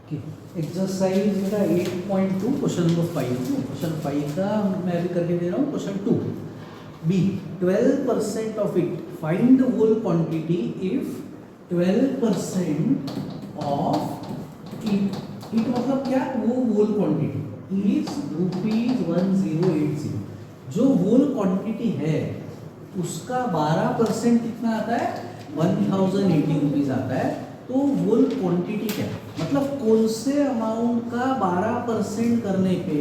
Exercise मेरा 8.2 question number 5 question 5 का मैं अभी करके दे रहा हूँ question 2 B 12% of it find the whole quantity if 12% of it मतलब क्या वो होल क्वांटिटी इज ₹1080 जो होल क्वांटिटी है उसका 12% कितना आता है 1080 रुपीज आता है। तो होल क्वांटिटी क्या है मतलब कौन से अमाउंट का 12% करने पे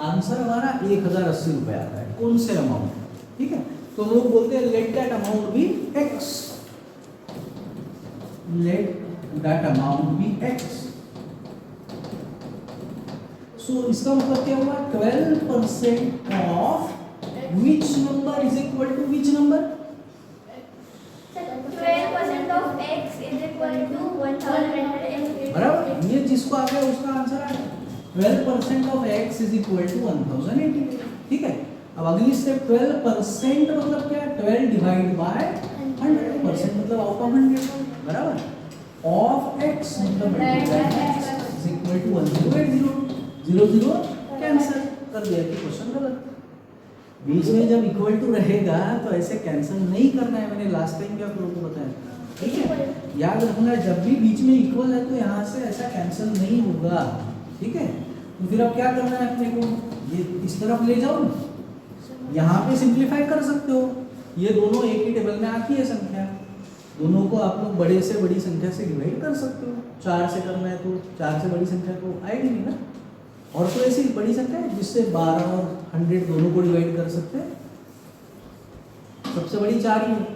आंसर हमारा 1080 रुपये आता है कौन से अमाउंट। ठीक है तो हम लोग बोलते हैं let that amount be X, let that amount be X. So इसका मतलब क्या हुआ 12% of which number is equal to which number 12% of x is equal to 1180. बराबर ये जिसको आ गया उसका आंसर आ गया 12% of x is equal to 1080। ठीक है अब अगली स्टेप 12% मतलब क्या 12 डिवाइड बाय 100% मतलब आउट ऑफ 100 बराबर ऑफ x मतलब x is equal to 1080 00 cancel कर दिया कि क्वेश्चन गलत। बीच में जब इक्वल टू रहेगा तो ऐसे कैंसिल नहीं करना है, मैंने लास्ट टाइम क्या आपको बताया। ठीक है याद रखना जब भी बीच में इक्वल है तो यहाँ से ऐसा कैंसिल नहीं होगा। ठीक है तो फिर अब क्या करना है अपने को ये इस तरफ ले जाओ, यहाँ पे सिंप्लीफाई कर सकते हो। ये दोनों एक ही टेबल में आती है संख्या, दोनों को आप लोग बड़े से बड़ी संख्या से डिवाइड कर सकते हो। 4 से करना है तो 4 से बड़ी संख्या तो आएगी नहीं ना, और तो ऐसी बड़ी संख्या है जिससे 12 और 100 दोनों को डिवाइड कर सकते हैं। सबसे बड़ी 4 ही है।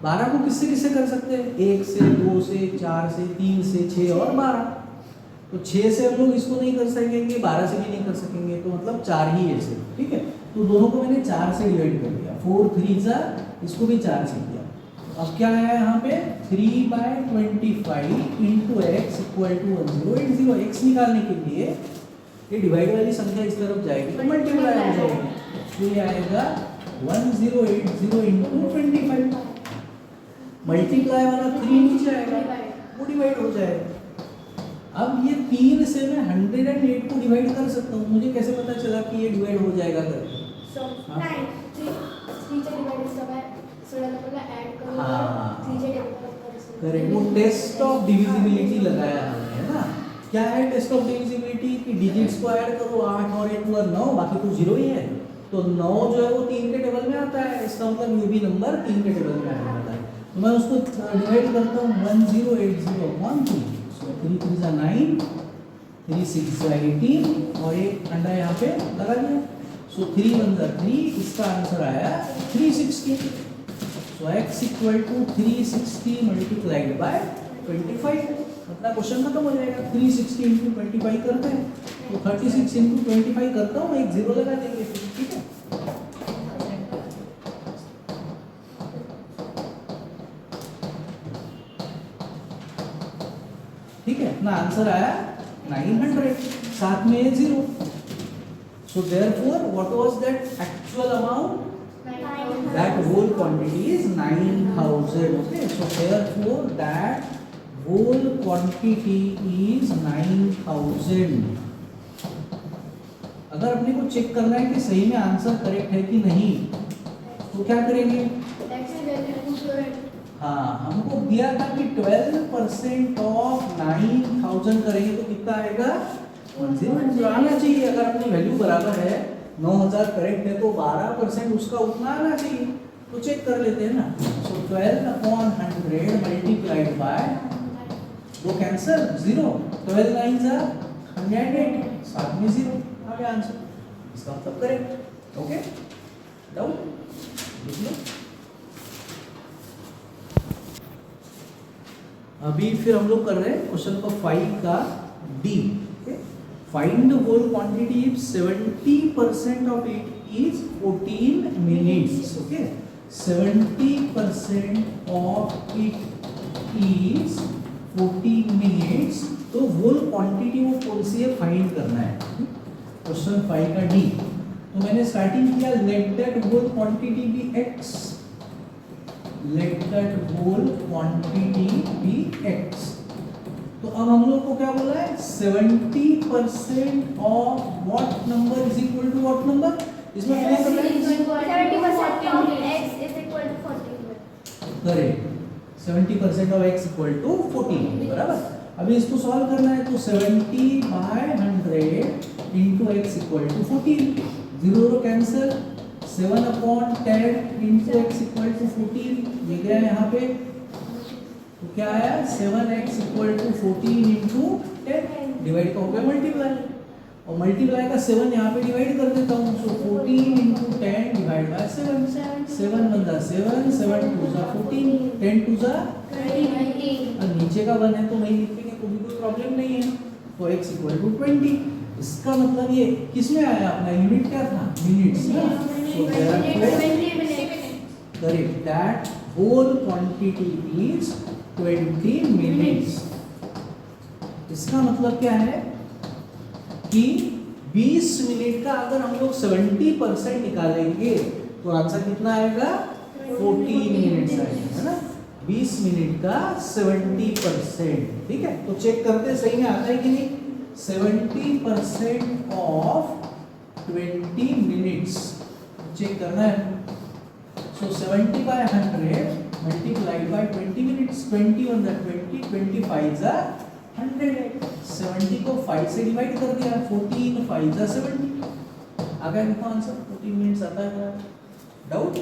12 को किससे किससे कर सकते हैं 1 से 2 से 4 से 3 से 6 और 12। तो 6 से हम लोग इसको नहीं कर सकेंगे 12 से भी नहीं कर सकेंगे तो मतलब 4 ही ऐसे। ठीक है तो दोनों को मैंने 4 से डिवाइड कर दिया 4 3 जा इसको भी 4 से किया। अब क्या है यहाँ पे 3/25 into x equal to 1080। X निकालने के लिए ये डिवाइड वाली संख्या इस तरफ जाएगी तो मल्टीप्लाई हो जाएगी तो ये आएगा 1080 इंटू 25। मल्टीप्लाई वाला 3 नीचे आएगा वो डिवाइड हो जाएगा। अब ये 3 से मैं 108 को डिवाइड कर सकता हूँ, मुझे कैसे पता चला कि ये डिवाइड हो जाएगा करके। करेक्ट वो टेस्ट ऑफ डिविजिबिलिटी लगाया हमने है ना। क्या है टेस्ट ऑफ डिविजिबिलिटी कि डिजिट्स को ऐड करो 8 और 1 हुआ 9 बाकी तो 0 ही है। तो 9 जो है वो 3 के टेबल में आता है, इसका मतलब ये भी नंबर 3 के टेबल में आने वाला है। तो मैं उसको डिवाइड करता हूँ 1080 अपॉन 3। सो 3 3 जा 9 3 6 जा 18 और एक अंडा यहाँ पे लगा दिया। सो 3 1 जा 3 इसका आंसर आया 360। So x equal to 360 multiplied by 25 अपना क्वेश्चन खत्म हो जाएगा। 360 इंटू 25 करते हैं तो 36 इंटू 25 करता हूँ एक 0 लगा देंगे फिर। ठीक है ठीक है अपना आंसर आया 900 साथ में 0। So therefore what was that actual amount that whole quantity is 9000। okay so therefore that whole quantity is 9000। अगर अपने को चेक करना है कि सही में आंसर करेक्ट है कि नहीं तो क्या करेंगे। हाँ हमको दिया था कि 12% ऑफ 9000 करेंगे तो कितना आएगा 1080 आना चाहिए। अगर अपनी वैल्यू बराबर है 9000 करेक्ट है तो 12% उसका उतना आना चाहिए तो चेक कर लेते हैं ना। सो 12 अपॉन 100 मल्टीप्लाइड बाय वो कैंसर 0 12 9 जा 108 साथ में 0 आ गया आंसर, इसका मतलब करेक्ट। ओके डाउट देख लो। अभी फिर हम लोग कर रहे हैं क्वेश्चन नंबर 5 का D. Find the whole quantity if 70% of it is 14 minutes. Okay, 70% of it is 14 minutes. तो whole quantity वो कौन सी है फाइंड करना है। क्वेश्चन 5 का डी। तो मैंने स्टार्टिंग किया let that whole quantity be x, let that whole quantity be x। तो अब हम लोग को क्या बोला है 70% of what number is equal to what number, इसमें क्या कर रहे हैं 70% of x is equal to 14. Correct 70% of x equal to 14 बराबर। अभी इसको सॉल्व करना है तो 70/100 into x equal to 14, 0 cancel, 7/10 into x equal to 14 ये गया यहाँ पे, तो क्या आया 7x equal to 14 into 10, divide का हो गया मल्टीप्लाई, और मल्टीप्लाई का 7 यहाँ पे डिवाइड कर देता हूँ, सो 14 इंटू 10 डिवाइड बाय 7, 7 1 जा 7, 7 2 जा 14, 10 2 जा 20. और नीचे का 1 है तो नहीं लिखेंगे तो भी कोई प्रॉब्लम नहीं है, तो x इक्वल टू 20। इसका मतलब ये किस में आया अपना यूनिट क्या था मिनट्स ना, so correct that whole quantity is 20 minutes. इसका मतलब क्या है कि 20 मिनट का अगर हम लोग 70% निकालेंगे तो आंसर कितना आएगा 14 मिनट्स आएगा, है ना। 20 मिनट का 70%, ठीक है। तो चेक करते सही में आता है कि नहीं। 70% ऑफ 20 मिनट्स चेक करना है। सो 70/100 multiplied by 20 minutes, 21 20, 25 100, 70 को 5 से डिवाइड कर दिया, 14 5 70, आ गया देखो आंसर 14 मिनट्स आता है। डाउट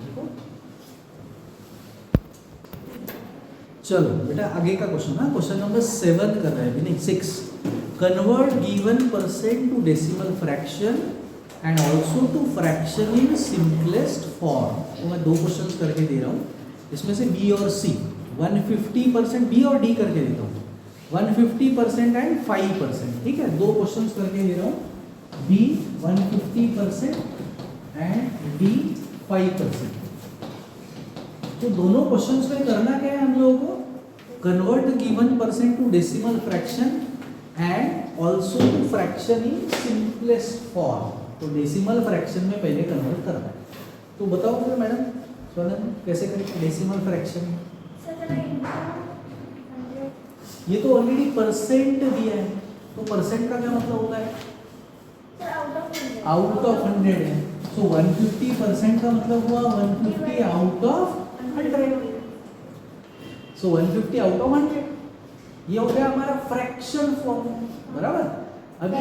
देखो। चलो बेटा आगे का क्वेश्चन ना, क्वेश्चन नंबर 7 कर रहे हैं अभी, नहीं 6। Convert given percent to decimal fraction and also to fraction in simplest form. तो मैं 2 क्वेश्चंस करके दे रहा हूँ, इसमें से बी और सी। 150% बी और डी करके देता हूँ, 150% एंड 5%, ठीक है। 2 क्वेश्चंस करके दे रहा हूँ, बी 150% एंड डी 5%। तो दोनों क्वेश्चंस में करना क्या है हम लोगों को, convert the given percent to decimal fraction and also to fraction in simplest form. तो डेसिमल फ्रैक्शन में पहले कन्वर्ट करना है। तो बताओ फिर मैडम सोनम कैसे करेंगे डेसिमल फ्रैक्शन। ये तो ऑलरेडी परसेंट दिया है, तो परसेंट का क्या मतलब होता है आउट ऑफ 100 है। सो 150% का मतलब हुआ 150 out of 100। So 150 out of 100 ये हो गया हमारा फ्रैक्शन फॉर्म, बराबर। अभी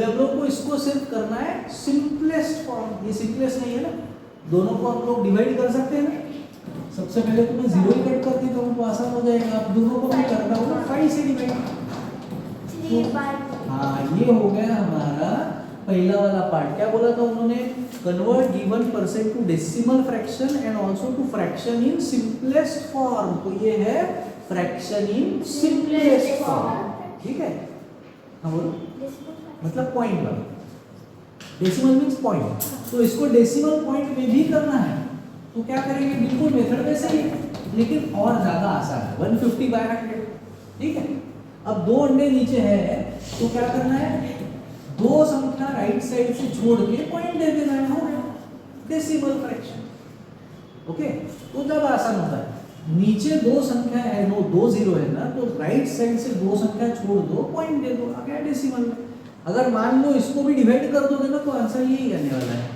हम लोग को इसको सिर्फ करना है सिंपलेस्ट फॉर्म। ये सिंपलेस्ट नहीं है ना, दोनों को हम लोग डिवाइड कर सकते हैं ना। सबसे पहले तो मैं 0 ही कट कर देता हूँ तो आसान हो जाएगा। अब दोनों को मैं करता हूँ 5 से डिवाइड। हाँ ये हो गया हमारा पहला वाला पार्ट। क्या बोला था उन्होंने, convert given percent to decimal fraction and also to fraction in simplest form. तो ये है फ्रैक्शन इन सिंपलेस्ट फॉर्म, ठीक है। हाँ बोलो, मतलब पॉइंट वाला, डेसिमल मींस पॉइंट। तो इसको डेसिमल पॉइंट में भी करना है तो क्या करेंगे, बिल्कुल मेथड वैसे ही लेकिन और ज्यादा आसान है। 150/100, ठीक है। अब 2 अंडे नीचे है तो क्या करना है, 2 संख्या राइट साइड से छोड़ के पॉइंट दे देना है, हो गया डेसिमल फ्रैक्शन। ओके, तो जब आसान होता है, नीचे 2 संख्या है, 2 0 है ना, तो राइट साइड से 2 संख्या छोड़ दो, पॉइंट दे दो, आ गया डेसिमल में। अगर मान लो इसको भी डिवाइड कर दोगे ना तो आंसर यही आने वाला है।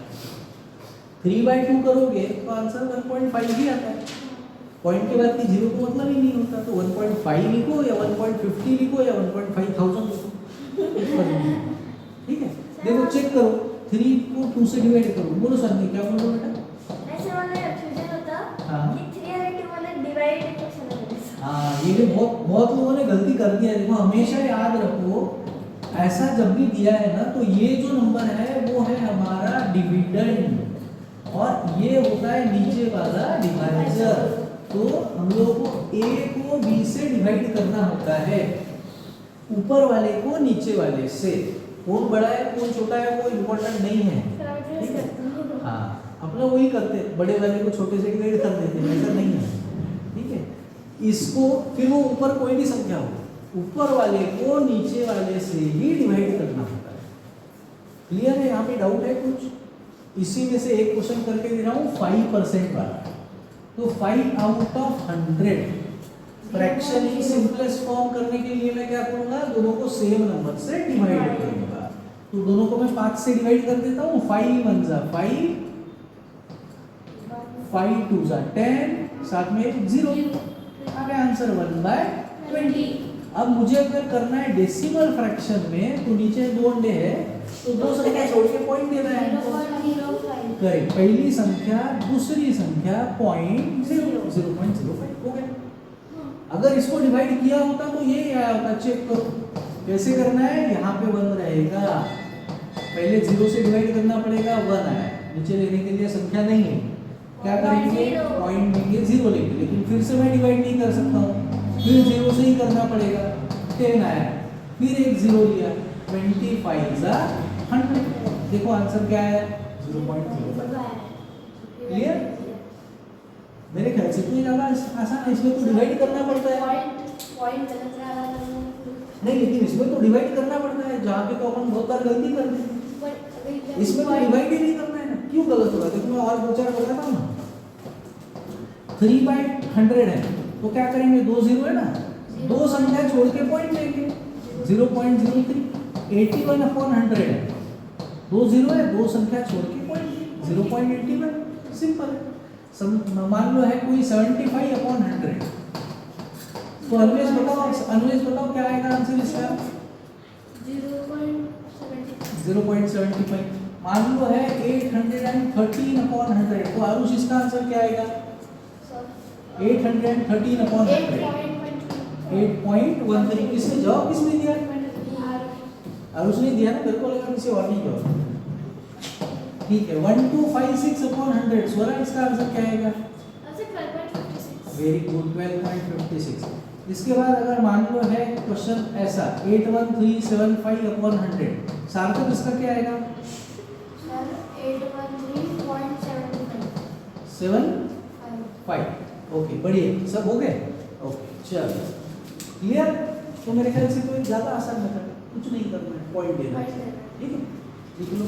3/2 करोगे तो आंसर 1.5 ही आता है। पॉइंट के बाद की 0 को मतलब ही नहीं होता, तो 1.5 लिखो या 1.50 लिखो या 1.5000 लिखो, ठीक है। देखो चेक करो, 3 को 2 से डिवाइड करो। बोलो सर ने क्या बोलो बेटा, ऐसे वाला फ्यूजन होता हाँ कि 3 और 2 वाला डिवाइड इक्वेशन है। हाँ, ये भी बहुत लोगों ने गलती कर दिया है। देखो हमेशा याद रखो, ऐसा जब भी दिया है ना तो ये जो नंबर है वो है हमारा डिविडेंड और ये होता है नीचे वाला डिवाइजर। तो हम लोग को a को b से डिवाइड करना होता है, ऊपर वाले को नीचे वाले से। कौन बड़ा है कौन छोटा है वो इम्पोर्टेंट नहीं है, ठीक है। हाँ, अपना वही करते, बड़े वाले को छोटे से डिवाइड कर देते हैं, ऐसा नहीं है, ठीक है। इसको फिर वो ऊपर कोई भी संख्या हो, ऊपर वाले को नीचे वाले से ही डिवाइड करना होता है। क्लियर है? यहाँ पे डाउट है कुछ? इसी में से एक क्वेश्चन करके दे रहा हूँ 5% वाला। तो 5 आउट ऑफ 100 फ्रैक्शन की सिंपलेस्ट फॉर्म करने के लिए मैं क्या करूंगा, दोनों को सेम नंबर से डिवाइड करूंगा। तो दोनों को मैं 5 से डिवाइड कर देता हूँ। 5 1 जा 5, 5 2 जा 10, साथ में 0, आ गया आंसर 1/20। अब मुझे अगर करना है डेसिमल फ्रैक्शन में, तो नीचे 2 अंडे है, तो 2 संख्या छोड़ के पॉइंट देना है। 0.05 करेक्ट, पहली संख्या दूसरी संख्या 0.05 हो गया। अगर इसको डिवाइड किया होता तो ये आया होता, चेक करो कैसे करना है। यहाँ पे 1 रहेगा, पहले 0 से डिवाइड करना पड़ेगा, 1 आया, नीचे लेने के लिए संख्या नहीं है, क्या करेंगे, पॉइंट देंगे, 0 लेंगे। लेकिन फिर से मैं डिवाइड नहीं कर सकता हूँ, फिर 0 से ही करना पड़ेगा। 10 आया, फिर एक 0 लिया, 25 जा 100। देखो आंसर क्या है, 0.05। क्लियर? मेरे ख्याल से तो ज़्यादा आसान है, इसमें तो डिवाइड करना पड़ता है। पॉइंट गलत रहा नहीं, लेकिन इसमें तो डिवाइड करना पड़ता है, जहाँ पे तो अपन बहुत बार गलती करते हैं। इसमें तो डिवाइड ही नहीं करना है ना, क्यों गलत होगा। देखो मैं और 2-4 बताता हूँ ना। 3/100 है, तो क्या करेंगे, 2 0 है ना, 2 संख्या छोड़ के पॉइंट लेंगे, 0.03। 81/100 है, 2 0 है, 2 संख्या छोड़ के पॉइंट 0.81। सिंपल है। मान लो है कोई 75/100, तो अनवेश बताओ क्या आएगा आंसर इसका, 0.75। मान लो है 813/100, तो आरुष इसका आंसर क्या आएगा, 813/100, 8.13। किसने जवाब किसने दिया, आरुष ने दिया ना, मेरे को लगा किसी और ने जवाब। ठीक है, 1256/100, स्वरा इसका आंसर क्या आएगा, वेरी गुड, 12.56। इसके बाद अगर मान लो है क्वेश्चन ऐसा 81375/100, सार्थक इसका क्या आएगा, 813.75। ओके, बढ़िया, सब हो गए। ओके चलो, क्लियर। तो मेरे ख्याल से कोई ज़्यादा आसान मेथड है, कुछ नहीं करना है, पॉइंट देना है। ठीक है, लिख लो।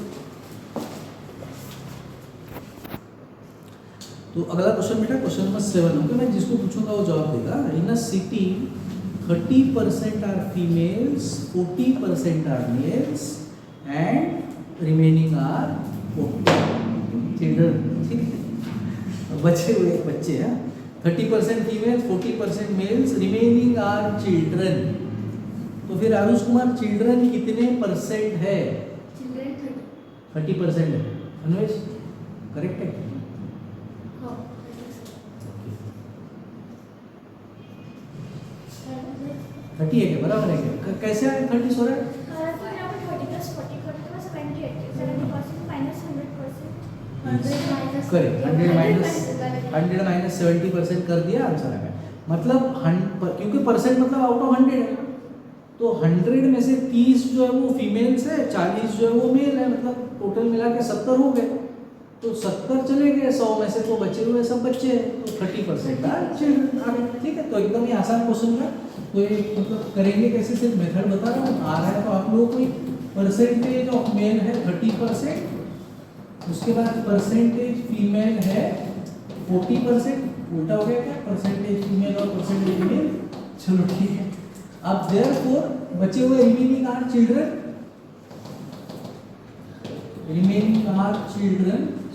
तो अगला क्वेश्चन बेटा क्वेश्चन नंबर 7 होगा, मैं जिसको पूछूंगा वो जवाब देगा। In a city 30% are females, 40% are males and remaining are children. ठीक है, बचे हुए बच्चे हैं, 30% females, 40% males, remaining are children. तो फिर आरुष कुमार चिल्ड्रन कितने परसेंट है, 30% है। अन्वेष करेक्ट है, 30 है क्या, बराबर है क्या, कैसे आए 30 हो रहा है, 100 माइनस 70% कर दिया, आंसर आ गया। मतलब क्योंकि परसेंट मतलब आउट ऑफ 100 है, तो 100 में से 30 जो है वो फीमेल्स है, 40 जो है वो मेल है, मतलब टोटल मिला के 70 हो गए। तो 70 चले गए, 100 में से तो बचे हुए सब बच्चे हैं, तो 30% आ गए। ठीक है, तो एकदम ही आसान क्वेश्चन है। तो ये मतलब करेंगे कैसे, सिर्फ मेथड बता रहा हूँ, आ रहा है तो आप लोगों को परसेंटेज ऑफ मेल है 30%, उसके बाद परसेंटेज फीमेल है 40%, उल्टा हो गया क्या, परसेंटेज फीमेल और परसेंटेज मेल। चलो ठीक है, अब देयरफॉर बचे हुए remaining are children,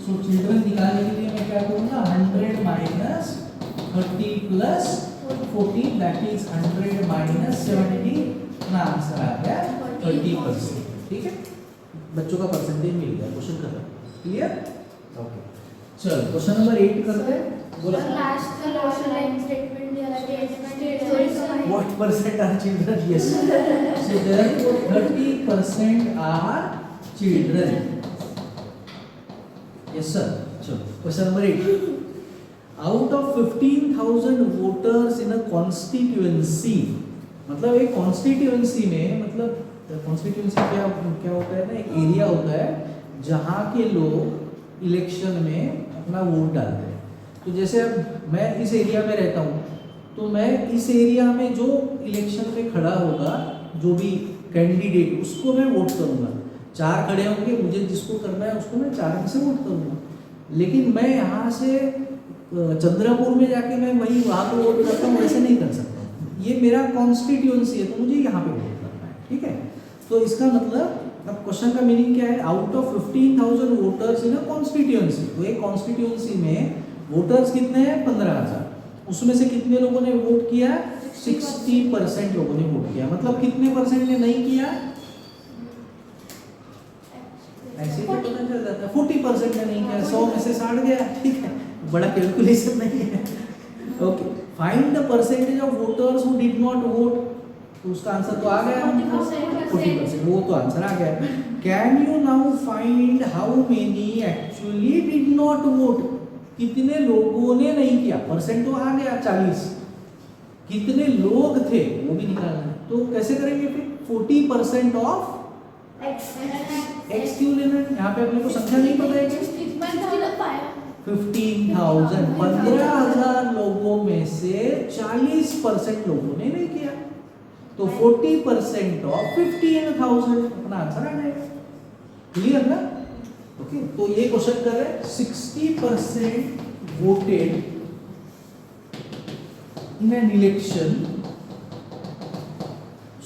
so children निकालने के लिए मैं क्या करूँगा, 100 minus 30 plus 40, that is 100 minus 70, अपना आंसर आ गया 30%। ठीक है, बच्चों का परसेंटेज मिल गया, क्वेश्चन खत्म। क्लियर? ओके, चलो क्वेश्चन नंबर 8 करते हैं। बोला what percent are children? Yes, so therefore 30% are children. Yes sir. So question number 8, out of 15,000 voters in a constituency, मतलब एक कॉन्स्टिट्यूएंसी में, मतलब कॉन्स्टिट्यूएंसी क्या होता है ना, एक एरिया होता है जहाँ के लोग इलेक्शन में अपना वोट डालते हैं। तो जैसे अब मैं इस एरिया में रहता हूँ, तो मैं इस एरिया में जो इलेक्शन में खड़ा होगा, जो भी कैंडिडेट, उसको मैं वोट करूँगा। 4 खड़े होंगे, मुझे जिसको करना है उसको मैं 4 में से वोट करूँगा। लेकिन मैं यहाँ से चंद्रपुर में जाके मैं वहाँ पे वोट करता हूँ, वैसे नहीं कर सकता। ये मेरा कॉन्स्टिट्यूएंसी है तो मुझे यहाँ पे वोट करना है, ठीक है। तो इसका मतलब अब क्वेश्चन का मीनिंग क्या है, out of 15,000 voters in a constituency, तो एक कॉन्स्टिट्यूएंसी में वोटर्स कितने हैं 15,000, उसमें से कितने लोगों ने वोट किया 60% लोगों ने वोट किया, मतलब कितने परसेंट ने नहीं किया, ऐसे ही तो पता चल जाता है 40% ने नहीं किया, 100 में से 60 गया, ठीक है, बड़ा कैलकुलेशन नहीं है। Okay, find the percentage of voters who did not vote, तो उसका आंसर तो आ गया 40%, वो तो आंसर आ गया। Can you now find how many actually did not vote, कितने लोगों ने नहीं किया, परसेंट तो आ गया 40, कितने लोग थे वो भी निकालना है, तो कैसे करेंगे फिर 40% ऑफ एक्स क्यों लेना है, यहाँ पे अपने को संख्या नहीं पता है क्या, 15,000, 15,000 लोगों में से 40% लोगों ने नहीं किया, तो 40% ऑफ 15,000 अपना आंसर आ जाएगा। क्लियर ना? ओके, तो ये क्वेश्चन कर रहे हैं 60% voted in an election,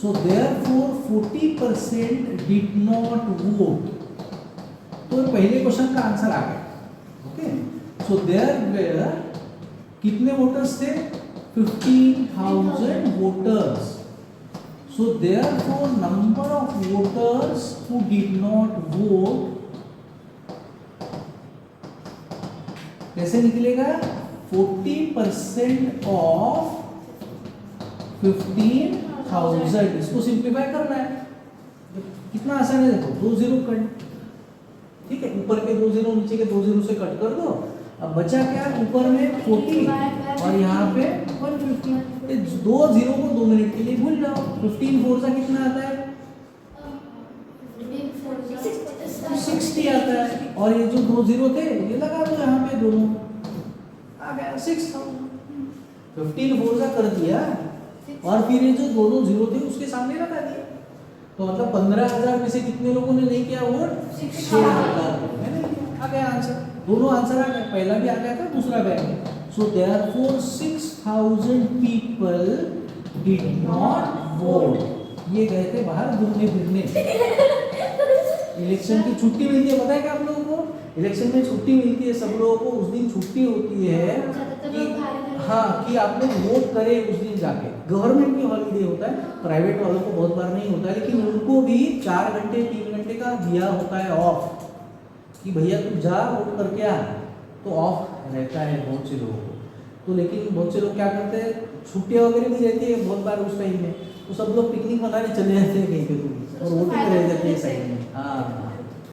so therefore 40% did not vote, तो पहले क्वेश्चन का आंसर आ गया। ओके, सो देयर वेयर कितने वोटर्स थे 15,000 voters, so therefore number of voters who did not vote कैसे निकलेगा 40% ऑफ 15,000, इसको सिंप्लीफाई करना है, कितना आसान है देखो, 2 जीरो कट, ठीक है, ऊपर के 2 जीरो नीचे के 2 जीरो से कट कर दो, अब बचा क्या ऊपर में 40 और यहाँ पे 150, ये 2 जीरो को 2 मिनट के लिए भूल जाओ, 15 4 सा कितना आता है 60 आता है, और ये जो 2 जीरो थे ये लगा दो यहाँ पे दोनों, आ गया 6,000, 15 4 सा कर दिया और फिर ये जो दोनों जीरो थे उसके सामने लगा दिया, तो मतलब 15,000 में से कितने लोगों ने नहीं किया वोट 6,000 लोगों ने नहीं किया, आ गया आंसर, दोनों आंसर आ गए, पहला भी आ गया था दूसरा भी आ गया, so therefore 6,000 people did not vote, ये गए थे बाहर घूमने फिरने, इलेक्शन की छुट्टी मिलती है, पता है क्या आप लोगों को, इलेक्शन में छुट्टी मिलती है सब लोगों को, उस दिन छुट्टी होती है कि हाँ कि आप लोग वोट करें उस दिन जाके, गवर्नमेंट की हॉलीडे होता है, प्राइवेट वालों को बहुत बार नहीं होता है, लेकिन उनको भी 4 घंटे 3 घंटे का दिया होता है ऑफ, कि भैया तुम जा वोट करके आ, तो ऑफ रहता है बहुत से लोगों को, तो लेकिन बहुत से लोग क्या करते हैं छुट्टियाँ वगैरह भी रहती है बहुत बार उस टाइम में, तो सब लोग पिकनिक मनाने चले जाते हैं कहीं पे और वोटिंग रह जाती है साइड में, हाँ